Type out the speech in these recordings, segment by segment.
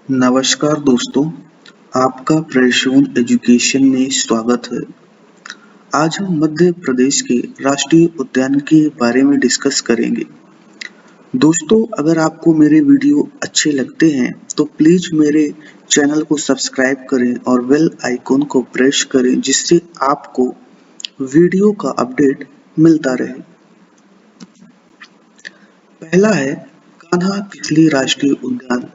नमस्कार दोस्तों, आपका प्रेषून एजुकेशन में स्वागत है। आज हम मध्य प्रदेश के राष्ट्रीय उद्यान के बारे में डिस्कस करेंगे। दोस्तों, अगर आपको मेरे वीडियो अच्छे लगते हैं तो प्लीज मेरे चैनल को सब्सक्राइब करें और बेल आइकॉन को प्रेस करें जिससे आपको वीडियो का अपडेट मिलता रहे। पहला है कान्हा किसली राष्ट्रीय उद्यान।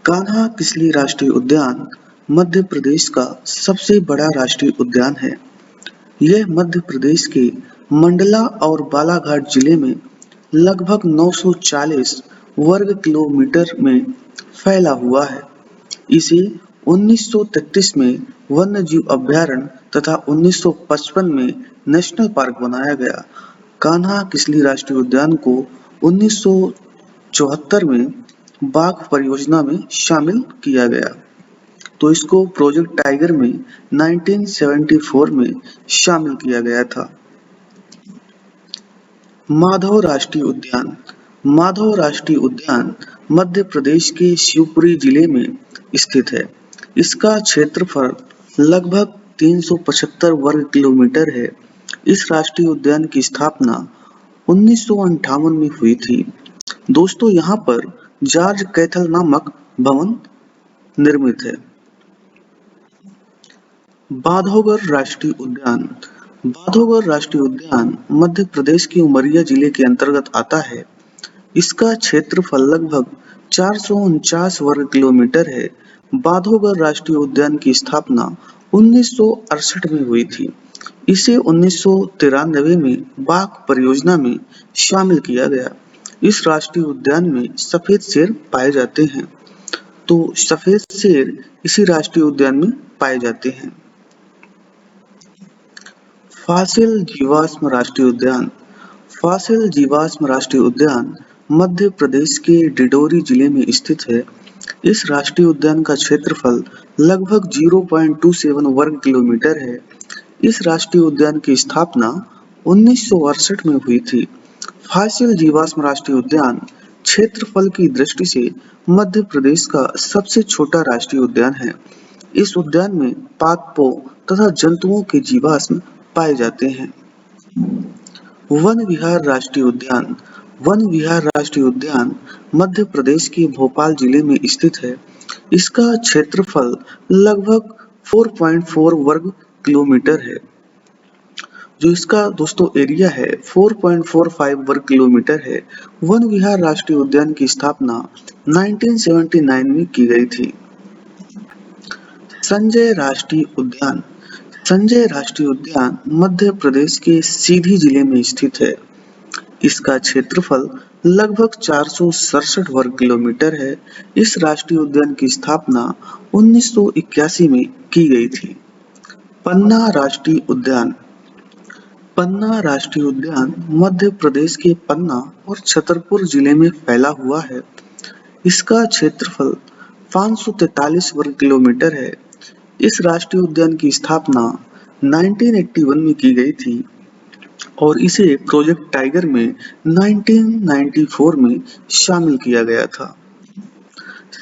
कान्हा किसली राष्ट्रीय उद्यान मध्य प्रदेश का सबसे बड़ा राष्ट्रीय उद्यान है। यह मध्य प्रदेश के मंडला और बालाघाट जिले में लगभग 940 वर्ग किलोमीटर में फैला हुआ है। इसे 1933 में वन्यजीव अभयारण्य तथा 1955 में नेशनल पार्क बनाया गया। कान्हा किसली राष्ट्रीय उद्यान को 1974 में बाघ परियोजना में शामिल किया गया, तो इसको प्रोजेक्ट टाइगर में 1974 में शामिल किया गया था। माधव राष्ट्रीय उद्यान। माधव राष्ट्रीय उद्यान मध्य प्रदेश के शिवपुरी जिले में स्थित है। इसका क्षेत्रफल लगभग 375 वर्ग किलोमीटर है। इस राष्ट्रीय उद्यान की स्थापना 1958 में हुई थी। दोस्तों, यहाँ पर जॉर्ज कैथल नामक भवन निर्मित है। बांधवगढ़ राष्ट्रीय उद्यान। बांधवगढ़ राष्ट्रीय उद्यान मध्य प्रदेश के उमरिया जिले के अंतर्गत आता है। इसका क्षेत्रफल लगभग 449 वर्ग किलोमीटर है। बांधवगढ़ राष्ट्रीय उद्यान की स्थापना 1968 में हुई थी। इसे 1993 में बाघ परियोजना में शामिल किया गया। इस राष्ट्रीय उद्यान में सफेद शेर पाए जाते हैं, तो सफेद शेर इसी राष्ट्रीय उद्यान में पाए जाते हैं। फासिल जीवाश्म राष्ट्रीय उद्यान। फासिल जीवाश्म राष्ट्रीय उद्यान मध्य प्रदेश के डिंडोरी जिले में स्थित है। इस राष्ट्रीय उद्यान का क्षेत्रफल लगभग 0.27 वर्ग किलोमीटर है। इस राष्ट्रीय उद्यान की स्थापना 1968 में हुई थी। फासिल जीवाश्म राष्ट्रीय उद्यान क्षेत्रफल की दृष्टि से मध्य प्रदेश का सबसे छोटा राष्ट्रीय उद्यान है। इस उद्यान में पादपों तथा जंतुओं के जीवाश्म पाए जाते हैं। वन विहार राष्ट्रीय उद्यान। वन विहार राष्ट्रीय उद्यान मध्य प्रदेश के भोपाल जिले में स्थित है। इसका क्षेत्रफल लगभग 4.4 वर्ग किलोमीटर है। जो इसका दोस्तों एरिया है 4.45 वर्ग किलोमीटर है। वन विहार राष्ट्रीय उद्यान की स्थापना 1979 में की गई थी। संजय राष्ट्रीय उद्यान। संजय राष्ट्रीय उद्यान मध्य प्रदेश के सीधी जिले में स्थित है। इसका क्षेत्रफल लगभग 467 वर्ग किलोमीटर है। इस राष्ट्रीय उद्यान की स्थापना 1981 में की गई थी। पन्ना राष्ट्रीय उद्यान। पन्ना राष्ट्रीय उद्यान मध्य प्रदेश के पन्ना और छतरपुर जिले में फैला हुआ है। इसका क्षेत्रफल 543 वर्ग किलोमीटर है। इस राष्ट्रीय उद्यान की स्थापना 1981 में की गई थी और इसे प्रोजेक्ट टाइगर में 1994 में शामिल किया गया था।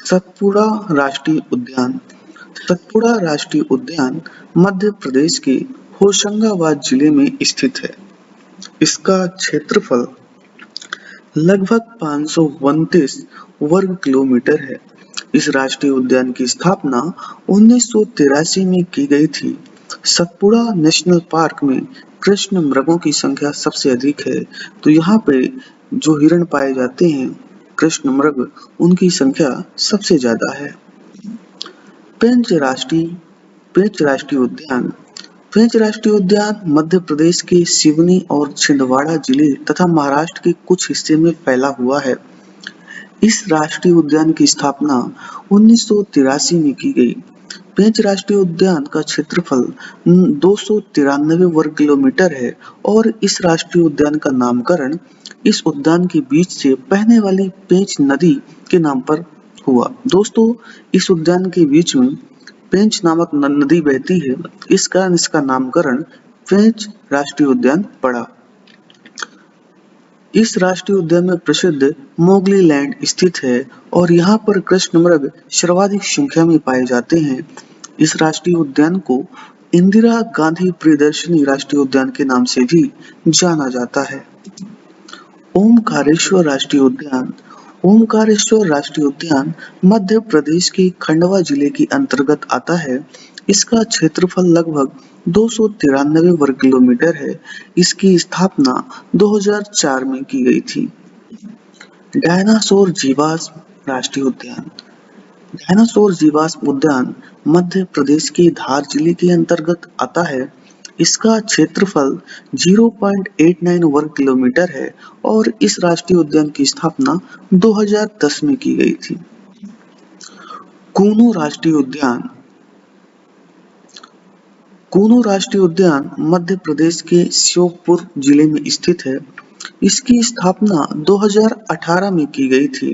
सतपुड़ा राष्ट्रीय उद्यान। सतपुड़ा राष्ट्रीय उद्यान मध्य प्रदेश के होशंगाबाद जिले में स्थित है। इसका क्षेत्रफल लगभग 529 वर्ग किलोमीटर है। इस राष्ट्रीय उद्यान की स्थापना 1983 में की गई थी। सतपुड़ा नेशनल पार्क में कृष्ण मृगों की संख्या सबसे अधिक है, तो यहाँ पे जो हिरण पाए जाते हैं कृष्ण मृग, उनकी संख्या सबसे ज्यादा है। पेंच राष्ट्रीय उद्यान। पेंच राष्ट्रीय उद्यान मध्य प्रदेश के सिवनी और छिंदवाड़ा जिले तथा महाराष्ट्र के कुछ हिस्से में फैला हुआ है। इस राष्ट्रीय उद्यान की स्थापना 1983 में की गई। पेंच राष्ट्रीय उद्यान का क्षेत्रफल 293 वर्ग किलोमीटर है और इस राष्ट्रीय उद्यान का नामकरण इस उद्यान के बीच से बहने वाली पेंच नदी के नाम पर हुआ। दोस्तों, इस उद्यान के बीच में पेंच नामक नदी बहती है, इस कारण इसका नामकरण पेंच राष्ट्रीय उद्यान पड़ा। इस राष्ट्रीय उद्यान में प्रसिद्ध मोगली लैंड स्थित है और यहाँ पर कृष्णमृग सर्वाधिक संख्या में पाए जाते हैं। इस राष्ट्रीय उद्यान को इंदिरा गांधी प्रियदर्शनी राष्ट्रीय उद्यान के नाम से भी जाना जाता है। ओमकारेश्वर राष्ट्रीय उद्यान। ओमकारेश्वर राष्ट्रीय उद्यान मध्य प्रदेश के खंडवा जिले के अंतर्गत आता है। इसका क्षेत्रफल लगभग 293 वर्ग किलोमीटर है। इसकी स्थापना 2004 में की गई थी। डायनासोर जीवाश्म राष्ट्रीय उद्यान। डायनासोर जीवाश्म उद्यान मध्य प्रदेश के धार जिले के अंतर्गत आता है। इसका क्षेत्रफल 0.89 वर्ग किलोमीटर है और इस राष्ट्रीय उद्यान की स्थापना 2010 में की गई थी। कूनो राष्ट्रीय उद्यान। कूनो राष्ट्रीय उद्यान मध्य प्रदेश के श्योपुर जिले में स्थित है। इसकी स्थापना 2018 में की गई थी।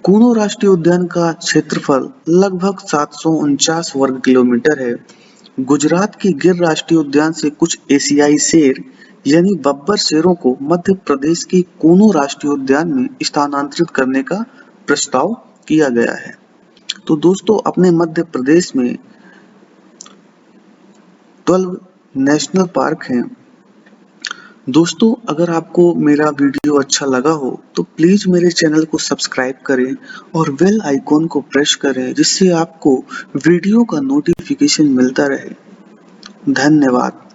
कूनो राष्ट्रीय उद्यान का क्षेत्रफल लगभग 749 वर्ग किलोमीटर है। गुजरात के गिर राष्ट्रीय उद्यान से कुछ एशियाई शेर यानी बब्बर शेरों को मध्य प्रदेश के कूनो राष्ट्रीय उद्यान में स्थानांतरित करने का प्रस्ताव किया गया है। तो दोस्तों, अपने मध्य प्रदेश में 12 नेशनल पार्क हैं। दोस्तों, अगर आपको मेरा वीडियो अच्छा लगा हो तो प्लीज मेरे चैनल को सब्सक्राइब करें और बेल आइकॉन को प्रेस करें, जिससे आपको वीडियो का नोटिफिकेशन मिलता रहे। धन्यवाद।